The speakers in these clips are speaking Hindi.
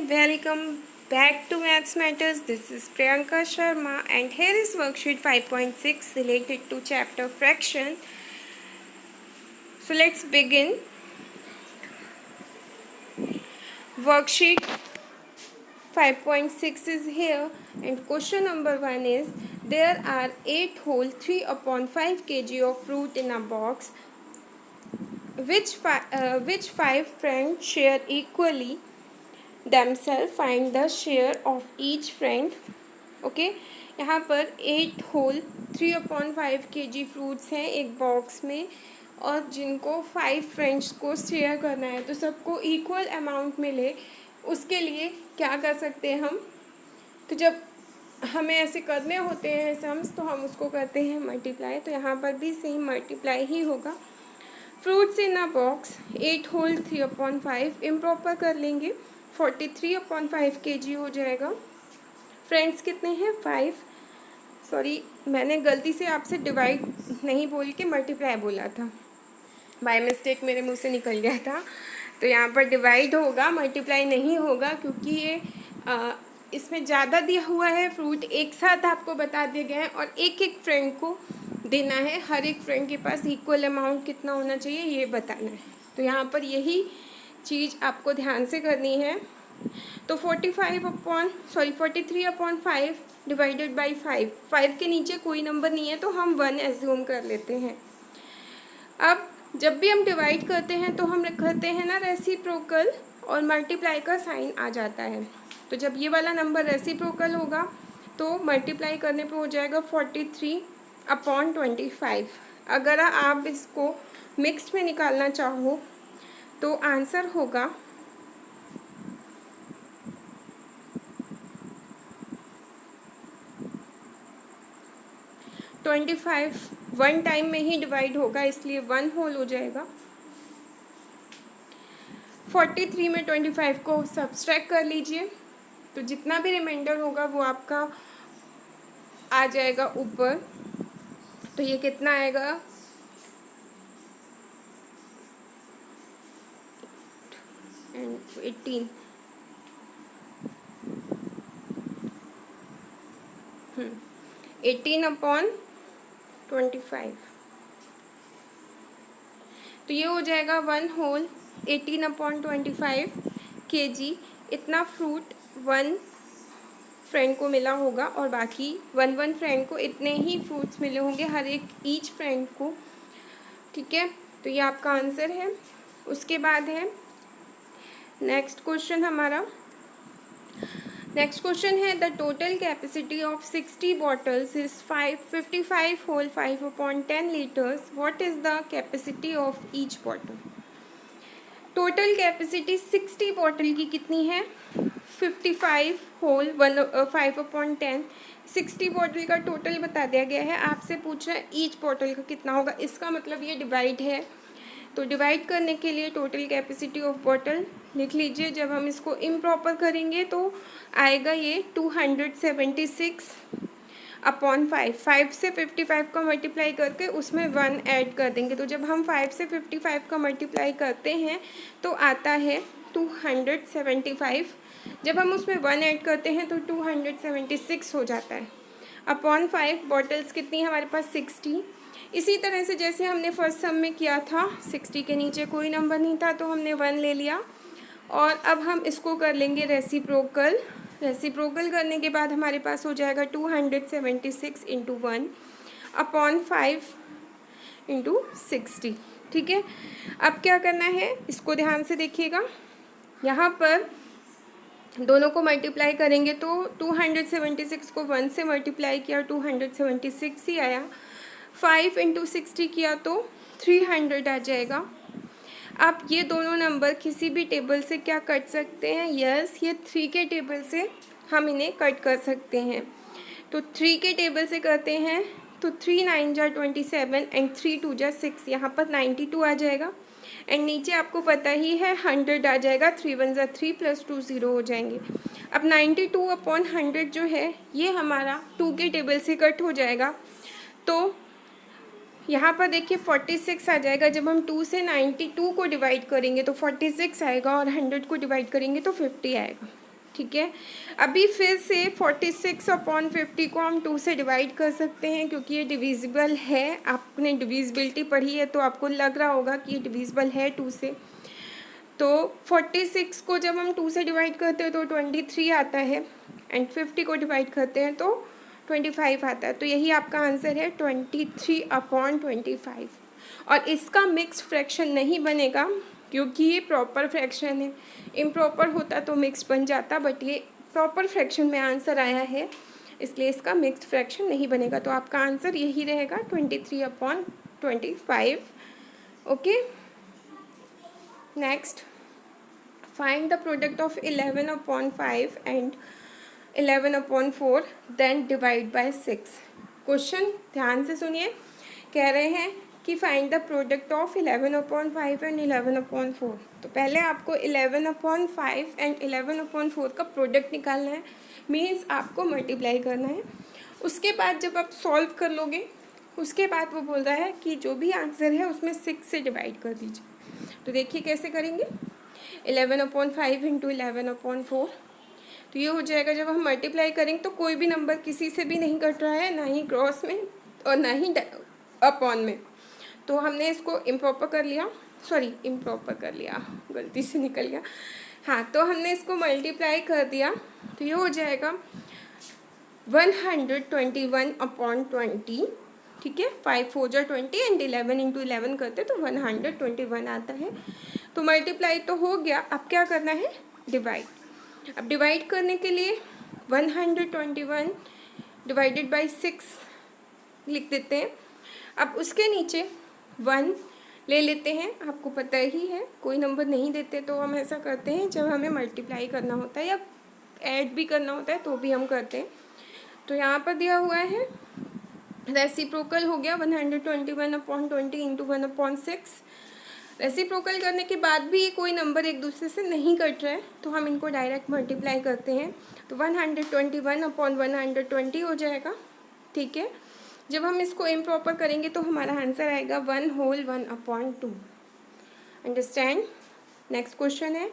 welcome back to Maths Matters. This is Priyanka Sharma and here is worksheet 5.6 related to chapter fraction. So let's begin. Worksheet 5.6 is here and question number 1 is there are 8 whole 3/5 kg of fruit in a box. Which 5 friends share equally themselves? Find the share of each friend. Okay यहाँ पर 8 होल 3/5 kg फ्रूट्स हैं एक बॉक्स में और जिनको 5 फ्रेंड्स को शेयर करना है तो सबको इक्वल अमाउंट मिले उसके लिए क्या कर सकते हैं हम। तो जब हमें ऐसे करने होते हैं सम्स तो हम उसको करते हैं मल्टीप्लाई। तो यहाँ पर भी सेम मल्टीप्लाई ही होगा। Fruits in a box 8 whole 3/5 improper कर लेंगे 43/5 kg हो जाएगा। फ्रेंड्स कितने हैं 5। सॉरी मैंने गलती से आपसे डिवाइड नहीं बोल के मल्टीप्लाई बोला था, बाय मिस्टेक मेरे मुंह से निकल गया था। तो यहाँ पर डिवाइड होगा मल्टीप्लाई नहीं होगा क्योंकि ये इसमें ज़्यादा दिया हुआ है। फ्रूट एक साथ आपको बता दिए गए हैं और एक एक फ्रेंड को देना है। हर एक फ्रेंड के पास इक्वल अमाउंट कितना होना चाहिए ये बताना है। तो यहाँ पर यही चीज़ आपको ध्यान से करनी है। तो 43/5 डिवाइडेड बाई 5 के नीचे कोई नंबर नहीं है तो हम 1 एज्यूम कर लेते हैं। अब जब भी हम डिवाइड करते हैं तो हम करते हैं ना रेसिप्रोकल और मल्टीप्लाई का साइन आ जाता है। तो जब ये वाला नंबर रेसिप्रोकल होगा तो मल्टीप्लाई करने पे हो जाएगा 43/25। अगर आप इसको मिक्स्ड में निकालना चाहो तो आंसर होगा 25। 1 टाइम में ही डिवाइड होगा इसलिए 1 होल हो जाएगा। 43 में 25 को सब्सट्रैक्ट कर लीजिए तो जितना भी रिमाइंडर होगा वो आपका आ जाएगा ऊपर। तो ये कितना आएगा 18। 18/25। तो ये हो जाएगा 1 होल 18/25 kg। इतना फ्रूट 1 फ्रेंड को मिला होगा और बाकी 1 फ्रेंड को इतने ही फ्रूट्स मिले होंगे हर एक ईच फ्रेंड को। ठीक है, तो ये आपका आंसर है। उसके बाद है नेक्स्ट क्वेश्चन हमारा। नेक्स्ट क्वेश्चन है the total capacity of 60 bottles is 55 whole 5/10 litres. What is the capacity of each bottle. Total capacity 60 bottle की कितनी है 55 होल 5/10। 60 बॉटल का टोटल बता दिया गया है। आपसे पूछ रहा है ईच बॉटल का कितना होगा। इसका मतलब ये डिवाइड है। तो डिवाइड करने के लिए टोटल कैपेसिटी ऑफ बॉटल लिख लीजिए। जब हम इसको इम्प्रॉपर करेंगे तो आएगा ये 276/5। 5 से 55 का मल्टीप्लाई करके उसमें 1 ऐड कर देंगे। तो जब हम 5 से 55 का मल्टीप्लाई करते हैं तो आता है 275। जब हम उसमें 1 ऐड करते हैं तो 276 हो जाता है। अपॉन 5 बॉटल्स कितनी है हमारे पास 60। इसी तरह से जैसे हमने फर्स्ट सम में किया था 60 के नीचे कोई नंबर नहीं था तो हमने 1 ले लिया और अब हम इसको कर लेंगे रेसिप्रोकल। रेसिप्रोकल करने के बाद हमारे पास हो जाएगा 276 इंटू 1 अपॉन 5 इंटू 60। ठीक है, अब क्या करना है इसको ध्यान से देखिएगा। यहाँ पर दोनों को मल्टीप्लाई करेंगे तो 276 को 1 से मल्टीप्लाई किया 276 ही आया। 5 इंटू 60 किया तो 300 आ जाएगा। आप ये दोनों नंबर किसी भी टेबल से क्या कट सकते हैं। यस, ये 3 के टेबल से हम इन्हें कट कर सकते हैं। तो 3 के टेबल से करते हैं तो 3 9 जा 27 एंड 3 2 जा 6। यहाँ पर 92 आ जाएगा एंड नीचे आपको पता ही है 100 आ जाएगा। 3 1 जा 3 प्लस 2 0 हो जाएंगे। अब 92/100 जो है ये हमारा 2 के टेबल से कट हो जाएगा। तो यहाँ पर देखिए 46 आ जाएगा। जब हम 2 से 92 को डिवाइड करेंगे तो 46 आएगा और 100 को डिवाइड करेंगे तो 50 आएगा। ठीक है। अभी फिर से 46/50 को हम 2 से डिवाइड कर सकते हैं क्योंकि ये डिविजिबल है। आपने डिविजिबिलिटी पढ़ी है तो आपको लग रहा होगा कि ये डिविजिबल है 2 से। तो 46 को जब हम 2 से डिवाइड करते हैं तो 23 आता है, एंड 50 को डिवाइड करते हैं तो 25 आता है। तो यही आपका आंसर है 23/25। और इसका मिक्स्ड फ्रैक्शन नहीं बनेगा क्योंकि ये प्रॉपर फ्रैक्शन है। इम्प्रॉपर होता तो मिक्स्ड बन जाता, बट ये प्रॉपर फ्रैक्शन में आंसर आया है, इसलिए इसका मिक्स्ड फ्रैक्शन नहीं बनेगा। तो आपका आंसर यही रहेगा 23/25। Okay, next, find the product of 11/5 and 11/4 then divide by 6। Question ध्यान से सुनिए। कह रहे हैं कि find the product of 11/5 and 11/4। तो पहले आपको 11/5 एंड 11/4 का प्रोडक्ट निकालना है, मीन्स आपको मल्टीप्लाई करना है। उसके बाद जब आप सॉल्व कर लोगे, उसके बाद वो बोल रहा है कि जो भी आंसर है उसमें 6 से डिवाइड कर दीजिए। तो देखिए कैसे करेंगे। 11/5 इंटू 11/4, तो ये हो जाएगा। जब हम मल्टीप्लाई करेंगे तो कोई भी नंबर किसी से भी नहीं कट रहा है, ना ही क्रॉस में और ना ही अपॉन में। तो हमने इसको इम्प्रॉपर कर लिया, गलती से निकल गया। हाँ, तो हमने इसको मल्टीप्लाई कर दिया, तो ये हो जाएगा 121/20। ठीक है, 5 4 जा 20 एंड 11 इंटू 11 करते तो 121 आता है। तो मल्टीप्लाई तो हो गया, अब क्या करना है, डिवाइड। अब डिवाइड करने के लिए 121 डिवाइडेड बाई 6 लिख देते हैं। अब उसके नीचे 1 ले लेते हैं। आपको पता ही है, कोई नंबर नहीं देते तो हम ऐसा करते हैं, जब हमें मल्टीप्लाई करना होता है या ऐड भी करना होता है तो भी हम करते हैं। तो यहाँ पर दिया हुआ है रेसिप्रोकल हो गया 121/20 इंटू 1/6। रेसिप्रोकल करने के बाद भी ये कोई नंबर एक दूसरे से नहीं कट रहा है, तो हम इनको डायरेक्ट मल्टीप्लाई करते हैं। तो 121/120 हो जाएगा। ठीक है, जब हम इसको इम्प्रॉपर करेंगे तो हमारा आंसर आएगा 1/2। अंडरस्टैंड। नेक्स्ट क्वेश्चन है,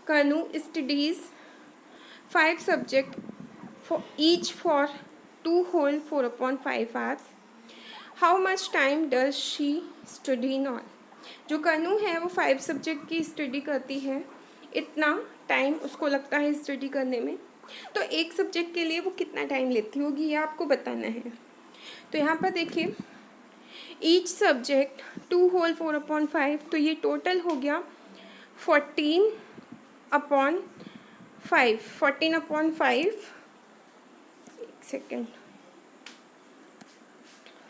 कनु studies 5 subject for 2/4/5 hours. How much time does she study in all? जो कनु है वो 5 सब्जेक्ट की स्टडी करती है, इतना टाइम उसको लगता है स्टडी करने में। तो एक सब्जेक्ट के लिए वो कितना टाइम लेती होगी ये आपको बताना है। तो यहाँ पर देखिए, ईच सब्जेक्ट 2/4/5, तो ये टोटल हो गया 14/5। 14/5, एक सेकेंड,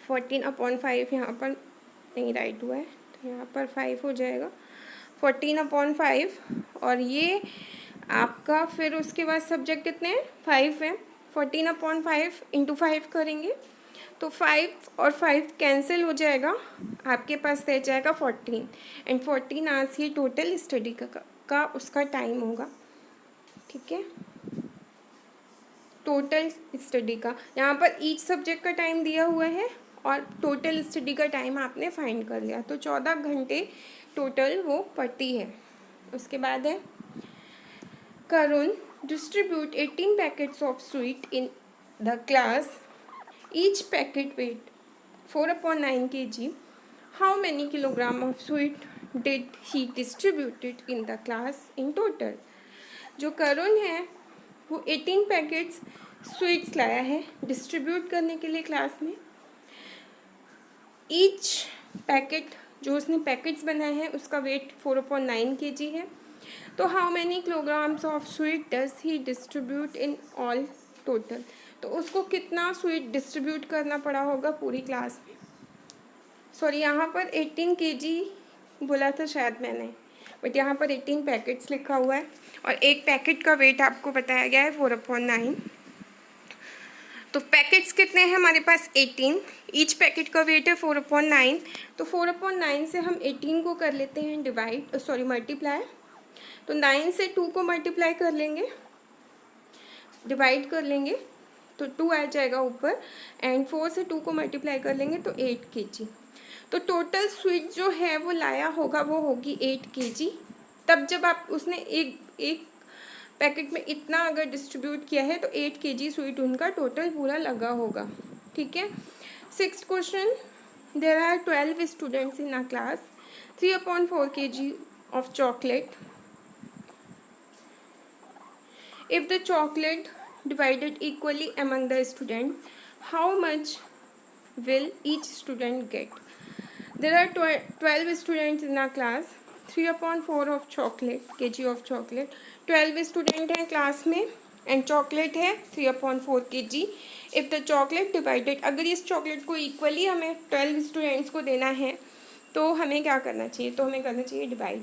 14/5 यहाँ पर नहीं राइट हुआ है, तो यहाँ पर 5 हो जाएगा 14/5। और ये आपका फिर उसके बाद सब्जेक्ट कितने हैं, 5 हैं। 14/5 इंटू 5 करेंगे तो 5 और 5 कैंसिल हो जाएगा, आपके पास रह जाएगा 14। एंड 14 आवर्स ये टोटल स्टडी का उसका टाइम होगा। ठीक है, टोटल स्टडी का यहाँ पर ईच सब्जेक्ट का टाइम दिया हुआ है और टोटल स्टडी का टाइम आपने फाइंड कर लिया, तो 14 घंटे टोटल वो पढ़ती है। उसके बाद है, Karun distribute 18 packets of sweet in the class, each packet weight 4/9 kg. How many kilogram of sweet did he distributed in the class in total. जो करुण है वो 18 पैकेट्स स्वीट्स लाया है डिस्ट्रीब्यूट करने के लिए क्लास में। ईच पैकेट, जो उसने पैकेट्स बनाए हैं उसका वेट 4/9 kg है। तो how many kilograms of sweet does he distribute in all total, तो उसको कितना स्वीट डिस्ट्रीब्यूट करना पड़ा होगा पूरी क्लास में। सॉरी, यहाँ पर 18 kg बोला था शायद मैंने, बट यहाँ पर 18 पैकेट्स लिखा हुआ है और एक पैकेट का वेट आपको बताया गया है 4/9। तो पैकेट्स कितने हैं हमारे पास, 18। ईच पैकेट का वेट है 4/9। तो 4/9 से हम 18 को कर लेते हैं डिवाइड, मल्टीप्लाई। तो 9 से 2 को मल्टीप्लाई कर लेंगे, डिवाइड कर लेंगे तो 2 आ जाएगा ऊपर, एंड 4 से 2 को मल्टीप्लाई कर लेंगे तो 8 kg। तो टोटल स्वीट जो है वो लाया होगा वो होगी 8 kg। तब जब आप उसने एक पैकेट में इतना अगर डिस्ट्रीब्यूट किया है तो 8 kg स्वीट उनका टोटल पूरा लगा होगा, ठीक है। 6th question, there are 12 students in a class, 3/4 kg of chocolate. If the chocolate divided equally among the students, how much will each student get? There are 12 students in our class, 3/4 of chocolate, kg of chocolate. 12 student हैं क्लास में एंड चॉकलेट है 3/4 kg. If the chocolate divided, अगर इस चॉकलेट को इक्वली हमें 12 स्टूडेंट्स को देना है तो हमें क्या करना चाहिए, तो हमें करना चाहिए डिवाइड,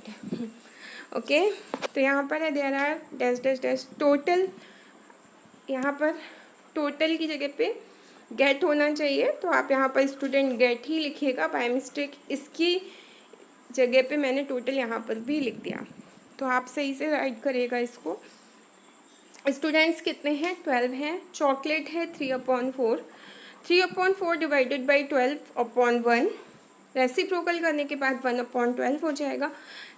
ओके। तो यहाँ पर है there are dash dash dash total, यहाँ पर टोटल की जगह पे गेट होना चाहिए, तो आप यहाँ पर स्टूडेंट गेट ही लिखिएगा, बाय मिस्टेक इसकी जगह पे मैंने टोटल यहाँ पर भी लिख दिया, तो आप सही से राइट करिएगा इसको। स्टूडेंट्स कितने हैं, 12 हैं, चॉकलेट है 3/4, 3/4 डिवाइडेड बाई 12/1, रेसिप्रोकल करने के बाद 1/12 हो जाएगा।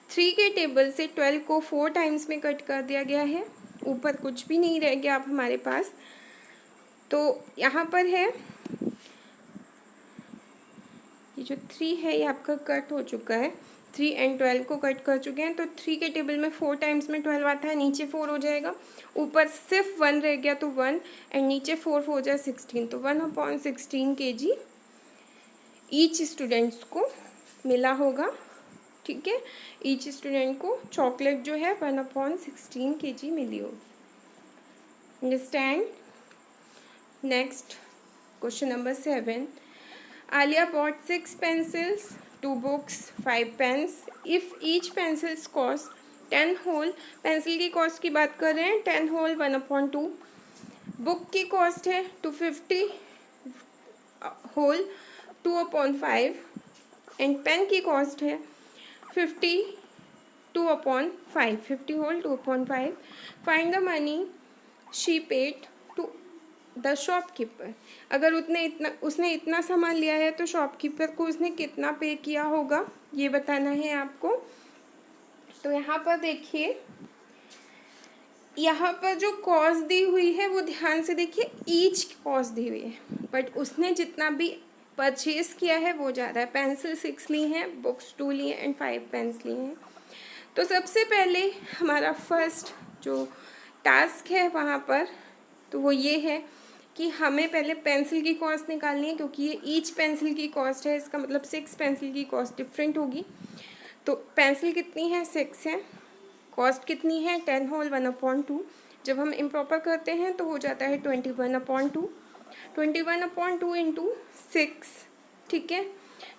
3 के टेबल से 12 को 4 टाइम्स में कट कर दिया गया है, ऊपर कुछ भी नहीं रह गया अब हमारे पास। तो यहाँ पर है ये जो 3 है ये आपका कट हो चुका है, 3 एंड 12 को कट कर चुके हैं, तो 3 के टेबल में 4 टाइम्स में 12 आता है, नीचे 4 हो जाएगा, ऊपर सिर्फ 1 रह गया तो 1 एंड नीचे 4 हो जाए 16, तो 1/16 kg ईच स्टूडेंट्स को मिला होगा, ठीक है। ईच स्टूडेंट को चॉकलेट जो है 1/16 kg मिली होगी, understand. Next question number 7, Alia bought 6 pencils, 2 books, 5 pens. If each pencils cost 10 whole, pencil की कॉस्ट की बात कर रहे हैं, 10 whole 1/2, बुक की कॉस्ट है 250 whole 2/5 एंड पेन की कॉस्ट है 50 2/5, 50 whole 2/5. Find the money she paid to the shopkeeper, अगर उसने इतना सामान लिया है तो शॉपकीपर को उसने कितना पे किया होगा ये बताना है आपको। तो यहाँ पर देखिए, यहाँ पर जो कॉस्ट दी हुई है वो ध्यान से देखिए, ईच कॉस्ट दी हुई है, बट उसने जितना भी परचेज किया है वो ज़्यादा है। पेंसिल 6 ली हैं, बुक्स 2 ली हैं एंड 5 पेन्स लिए हैं। तो सबसे पहले हमारा फर्स्ट जो टास्क है वहाँ पर तो वो ये है कि हमें पहले पेंसिल की कॉस्ट निकालनी है, क्योंकि ये ईच पेंसिल की कॉस्ट है, इसका मतलब 6 पेंसिल की कॉस्ट डिफरेंट होगी। तो पेंसिल कितनी है, 6 है, कॉस्ट कितनी है 10 whole 1/2, जब हम इम्प्रॉपर करते हैं तो हो जाता है 21/2, 21/2 इंटू 6, ठीक है।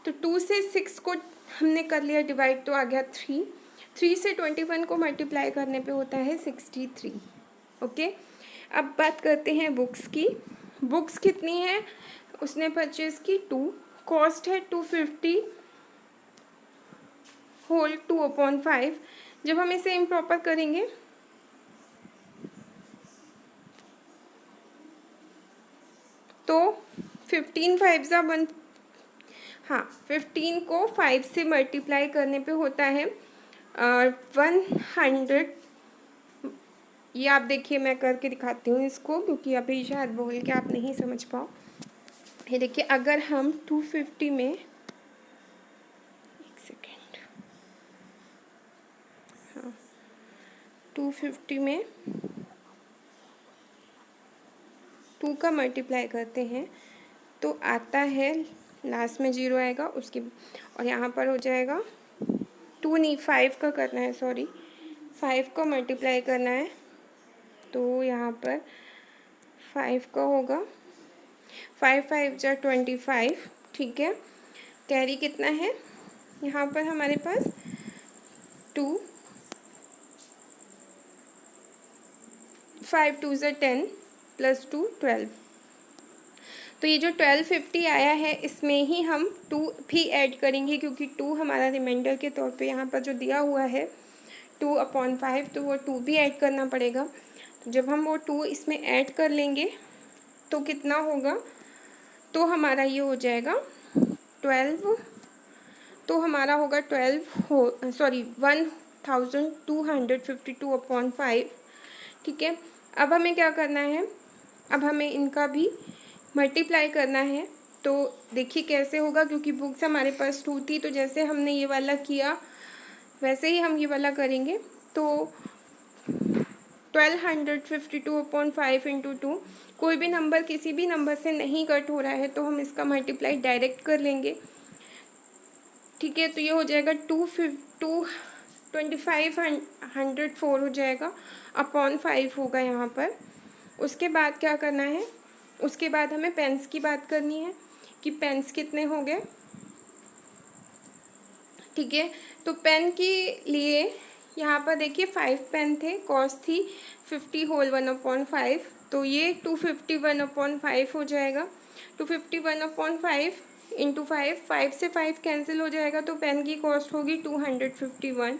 तो 2 से 6 को हमने कर लिया डिवाइड, तो आ गया 3, 3 से 21 को मल्टीप्लाई करने पे होता है 63, ओके। अब बात करते हैं बुक्स की, बुक्स कितनी है, उसने परचेज की 2, कॉस्ट है 250 whole 2/5, जब हम इसे इम्प्रॉपर करेंगे तो 15 5 1, हाँ 15 को 5 से मल्टीप्लाई करने पे होता है 100। ये आप देखिए, मैं करके दिखाती हूँ इसको, क्योंकि अभी शायद बोल के आप नहीं समझ पाओ। ये देखिए, अगर हम 250 में, एक सेकेंड, हाँ 250 में 2 का मल्टीप्लाई करते हैं तो आता है, लास्ट में 0 आएगा उसके, और यहाँ पर हो जाएगा 2 नहीं 5 का करना है, सॉरी 5 का मल्टीप्लाई करना है, तो यहाँ पर 5 का होगा, 5 5 जा 25, ठीक है। कैरी कितना है यहाँ पर हमारे पास 2, 5 2 जा 10 प्लस 2 12, तो ये जो 1250 आया है इसमें ही हम 2 भी ऐड करेंगे, क्योंकि 2 हमारा रिमाइंडर के तौर पे यहाँ पर जो दिया हुआ है 2/5, तो वो 2 भी ऐड करना पड़ेगा। तो जब हम वो 2 इसमें ऐड कर लेंगे तो कितना होगा, तो हमारा ये हो जाएगा 12, तो हमारा होगा 12 हो 1252/5 ठीक है, अब हमें क्या करना है, अब हमें इनका भी मल्टीप्लाई करना है। तो देखिए कैसे होगा, क्योंकि बुक्स हमारे पास 2 थी, तो जैसे हमने ये वाला किया वैसे ही हम ये वाला करेंगे। तो 1252/5 इंटू 2, कोई भी नंबर किसी भी नंबर से नहीं कट हो रहा है तो हम इसका मल्टीप्लाई डायरेक्ट कर लेंगे। ठीक है, तो ये हो जाएगा 2504 हो जाएगा, अपॉन 5 होगा यहाँ पर। उसके बाद क्या करना है, उसके बाद हमें पेन्स की बात करनी है कि पेन्स कितने हो गए। ठीक है, तो पेन के लिए यहाँ पर देखिए 5 पेन थे, कॉस्ट थी 50 होल 1/5, तो ये 251/5 हो जाएगा। 251/5 इंटू 5 से 5 कैंसिल हो जाएगा, तो पेन की कॉस्ट होगी 251।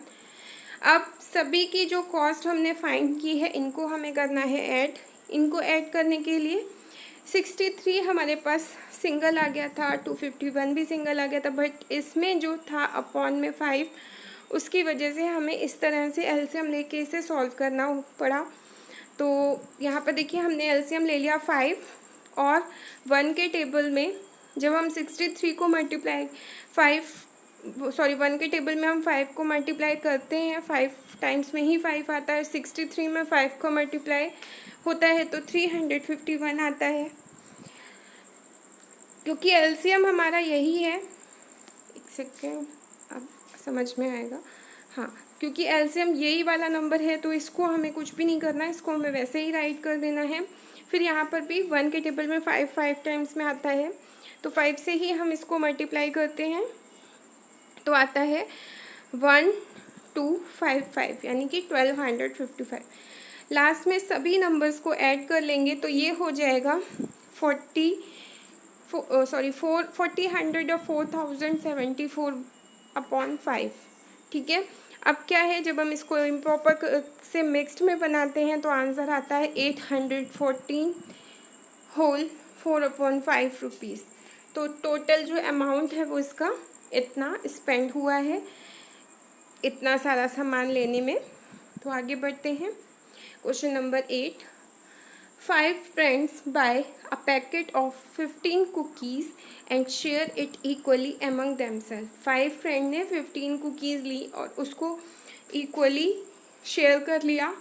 अब सभी की जो कॉस्ट हमने फाइंड की है इनको हमें करना है ऐड। इनको ऐड करने के लिए 63 हमारे पास सिंगल आ गया था, 251 भी सिंगल आ गया था, बट इसमें जो था अपॉन में 5, उसकी वजह से हमें इस तरह से एलसीएम लेके इसे सॉल्व करना पड़ा। तो यहाँ पर देखिए हमने एलसीएम ले लिया 5, और 1 के टेबल में जब हम 63 को मल्टीप्लाई 1 के टेबल में हम 5 को मल्टीप्लाई करते हैं, 5 टाइम्स में ही 5 आता है, 63 में 5 को मल्टीप्लाई होता है तो 351 आता है। क्योंकि एलसीएम हमारा यही है, एक सेकेंड अब समझ में आएगा। हाँ, क्योंकि एलसीएम यही वाला नंबर है तो इसको हमें कुछ भी नहीं करना है, इसको हमें वैसे ही राइट कर देना है। फिर यहाँ पर भी 1 के टेबल में 5 टाइम्स में आता है, तो 5 से ही हम इसको मल्टीप्लाई करते हैं तो आता है 1255, यानी कि 1255। लास्ट में सभी नंबर्स को ऐड कर लेंगे तो ये हो जाएगा 40,074/5। ठीक है, अब क्या है, जब हम इसको इम्प्रॉपर से मिक्स्ड में बनाते हैं तो आंसर आता है 814 होल 4/5 रुपीज़। तो टोटल जो अमाउंट है वो इसका इतना स्पेंड हुआ है, इतना सारा सामान लेने में। तो आगे बढ़ते हैं, question number 8। 5 friends buy a packet of 15 cookies and share it equally among themselves। 5 friend ने 15 कुकीज़ ली और उसको इक्वली शेयर कर लिया।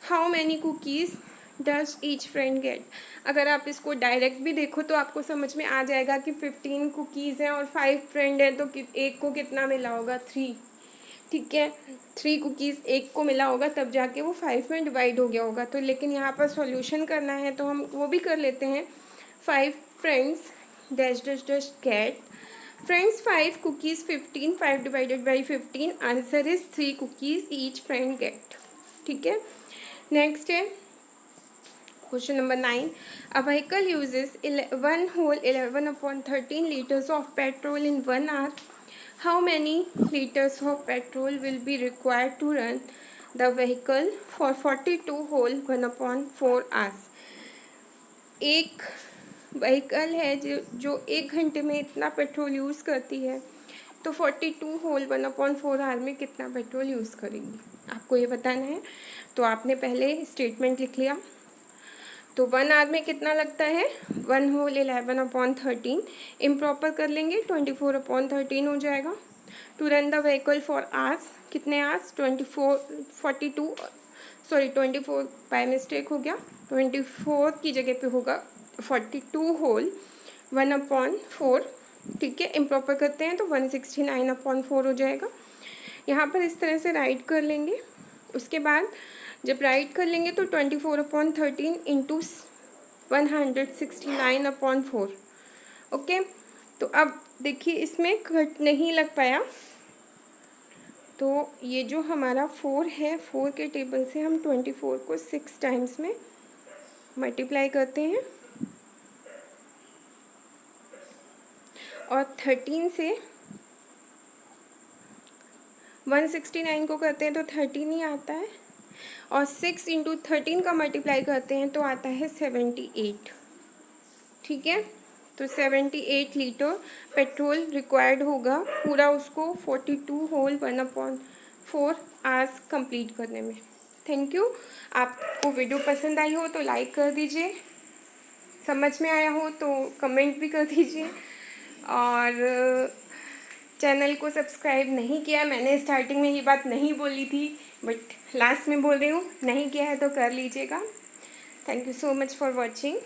How many cookies does each friend gate. अगर आप इसको डायरेक्ट भी देखो तो आपको समझ में आ जाएगा कि 15 कुकीज़ हैं और 5 फ्रेंड हैं तो एक को कितना मिला होगा, 3। ठीक है, 3 कुकीज़ एक को मिला होगा तब जाके वो 5 में डिवाइड हो गया होगा। तो लेकिन यहाँ पर सॉल्यूशन करना है तो हम वो भी कर लेते हैं। 5 friends dash dash dash get friends 5 cookies 15, 5 divided by 15, answer is 3 cookies each friend get. ठीक है, नेक्स्ट है question number 9। A vehicle uses 1 whole 11/13 litres of petrol in 1 hour. How many liters of petrol will be required to run the vehicle for 42 whole 1/4 hours। एक व्हीकल है जो 1 घंटे में इतना पेट्रोल यूज़ करती है, तो 42 होल 1/4 आवर में कितना पेट्रोल यूज़ करेगी, आपको ये बताना है। तो आपने पहले स्टेटमेंट लिख लिया, तो 1 आवर में कितना लगता है, 1 होल 11/13, इम्प्रॉपर कर लेंगे 24/13 हो जाएगा। To run the vehicle for hours, कितने आवर्स, 24 बाय मिस्टेक हो गया, 24 की जगह पे होगा 42 होल 1/4। ठीक है, इम्प्रॉपर करते हैं तो 169/4 हो जाएगा। यहाँ पर इस तरह से राइट कर लेंगे। उसके बाद जब राइट कर लेंगे तो 24/13 इंटू 169/4। ओके, तो अब देखिए इसमें कट नहीं लग पाया, तो ये जो हमारा 4 है, 4 के टेबल से हम 24 को 6 टाइम्स में मल्टीप्लाई करते हैं और 13 से 169 को करते हैं तो 13 ही आता है, और 6 इंटू 13 का मल्टीप्लाई करते हैं तो आता है 78। ठीक है, तो 78 लीटर पेट्रोल रिक्वायर्ड होगा पूरा उसको 42 होल 1/4 आवर्स कंप्लीट करने में। Thank you. आपको वीडियो पसंद आई हो तो लाइक कर दीजिए, समझ में आया हो तो कमेंट भी कर दीजिए, और चैनल को सब्सक्राइब नहीं किया, मैंने स्टार्टिंग में ये बात नहीं बोली थी बट लास्ट में बोल रही हूँ, नहीं किया है तो कर लीजिएगा। Thank you so much for watching.